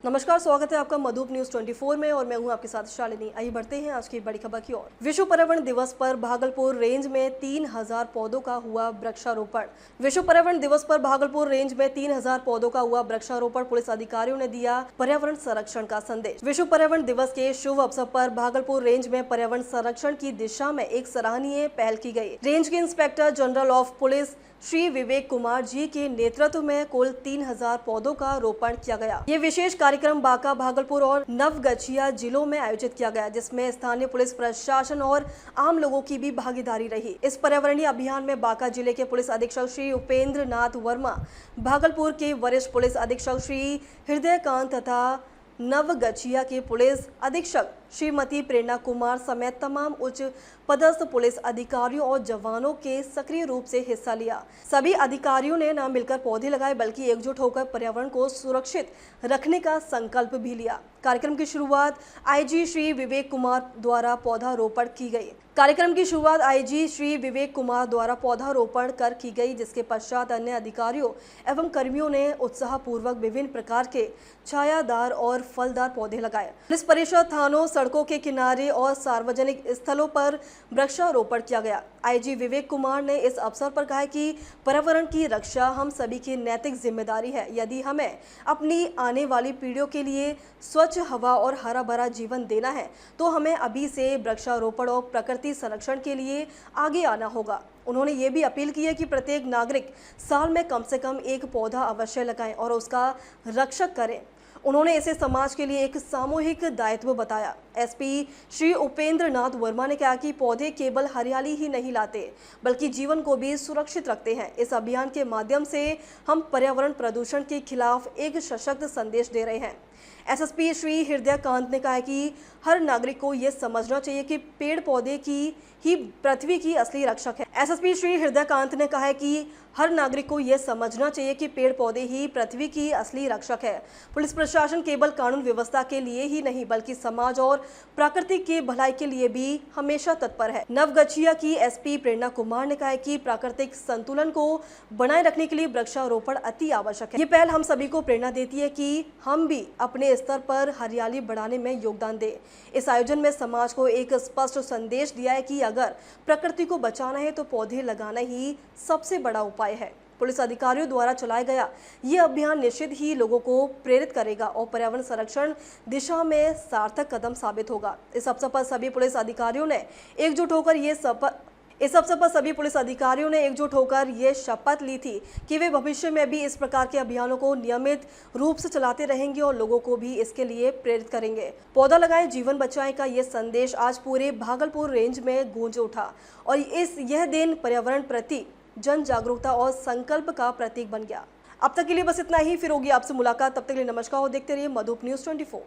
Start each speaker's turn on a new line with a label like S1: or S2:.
S1: नमस्कार, स्वागत है आपका मधुप न्यूज 24 में और मैं हूं आपके साथ शालिनी। आइए बढ़ते हैं आज की बड़ी खबर की ओर। विश्व पर्यावरण दिवस पर भागलपुर रेंज में 3000 पौधों का हुआ वृक्षारोपण। विश्व पर्यावरण दिवस पर भागलपुर रेंज में 3000 पौधों का हुआ वृक्षारोपण। पुलिस अधिकारियों ने दिया पर्यावरण संरक्षण का संदेश। विश्व पर्यावरण दिवस के शुभ अवसर पर भागलपुर रेंज में पर्यावरण संरक्षण की दिशा में एक सराहनीय पहल की गई। रेंज के inspector general of police Shri Vivek Kumar ji के नेतृत्व में कुल 3000 पौधों का रोपण किया गया। ये विशेष कार्यक्रम बांका, भागलपुर और नवगछिया जिलों में आयोजित किया गया, जिसमें स्थानीय पुलिस प्रशासन और आम लोगों की भी भागीदारी रही। इस पर्यावरणीय अभियान में बांका जिले के पुलिस अधीक्षक श्री उपेंद्र नाथ वर्मा, भागलपुर के वरिष्ठ पुलिस अधीक्षक श्री हृदयकांत तथा नवगछिया के पुलिस अधीक्षक श्रीमती प्रेरणा कुमार समेत तमाम उच्च पदस्थ पुलिस अधिकारियों और जवानों के सक्रिय रूप से हिस्सा लिया। सभी अधिकारियों ने न मिलकर पौधे लगाए बल्कि एकजुट होकर पर्यावरण को सुरक्षित रखने का संकल्प भी लिया। कार्यक्रम की शुरुआत आईजी श्री विवेक कुमार द्वारा पौधारोपण की गई। कर की गई, जिसके पश्चात अन्य अधिकारियों एवं कर्मियों ने उत्साहपूर्वक विभिन्न प्रकार के छायादार और फलदार पौधे लगाए। पुलिस परिषद, थानों, सड़कों के किनारे और सार्वजनिक स्थलों पर वृक्षारोपण किया गया। आईजी विवेक कुमार ने इस अवसर पर कहा कि पर्यावरण की रक्षा हम सभी की नैतिक जिम्मेदारी है। यदि हमें अपनी आने वाली पीढ़ियों के लिए स्वच्छ हवा और हरा भरा जीवन देना है तो हमें अभी से वृक्षारोपण और प्रकृति संरक्षण के लिए आगे आना होगा। उन्होंने ये भी अपील की है कि प्रत्येक नागरिक साल में कम से कम एक पौधा अवश्य लगाएं और उसका रक्षक करें। उन्होंने इसे समाज के लिए एक सामूहिक दायित्व बताया। एसपी श्री उपेंद्र नाथ वर्मा ने कहा कि पौधे केवल हरियाली ही नहीं लाते बल्कि जीवन को भी सुरक्षित रखते हैं। इस अभियान के माध्यम से हम पर्यावरण प्रदूषण के खिलाफ एक सशक्त संदेश दे रहे हैं। एसएसपी श्री हृदयकांत ने कहा कि हर नागरिक को यह समझना चाहिए कि पेड़ पौधे की ही पृथ्वी की असली रक्षक है। एसएसपी श्री हृदयकांत ने कहा कि हर नागरिक को यह समझना चाहिए कि पेड़ पौधे ही पृथ्वी की असली रक्षक है। पुलिस प्रशासन केवल कानून व्यवस्था के लिए ही नहीं बल्कि समाज और प्रकृति के भलाई के लिए भी हमेशा तत्पर है। नवगछिया की एसपी प्रेरणा कुमार ने कहा कि प्राकृतिक संतुलन को बनाए रखने के लिए वृक्षारोपण अति आवश्यक है। ये पहल हम सभी को प्रेरणा देती है कि हम भी अपने स्तर पर हरियाली बढ़ाने में योगदान दें। इस आयोजन में समाज को एक स्पष्ट संदेश दिया है कि अगर प्रकृति को बचाना है तो पौधे लगाना ही सबसे बड़ा उपाय है। पुलिस अधिकारियों द्वारा चलाया गया ये अभियान निश्चित ही लोगों को प्रेरित करेगा और पर्यावरण संरक्षण दिशा में सार्थक कदम साबित होगा। इस अवसर पर सभी पुलिस अधिकारियों ने एकजुट होकर ये शपथ ली थी कि वे भविष्य में भी इस प्रकार के अभियानों को नियमित रूप से चलाते रहेंगे और लोगों को भी इसके लिए प्रेरित करेंगे। पौधा लगाए जीवन बचाएं का ये संदेश आज पूरे भागलपुर रेंज में गूंज उठा और यह दिन पर्यावरण प्रति जन जागरूकता और संकल्प का प्रतीक बन गया। अब तक के लिए बस इतना ही। फिर होगी आपसे मुलाकात, तब तक के लिए नमस्कार और देखते रहिए मधुप न्यूज 24।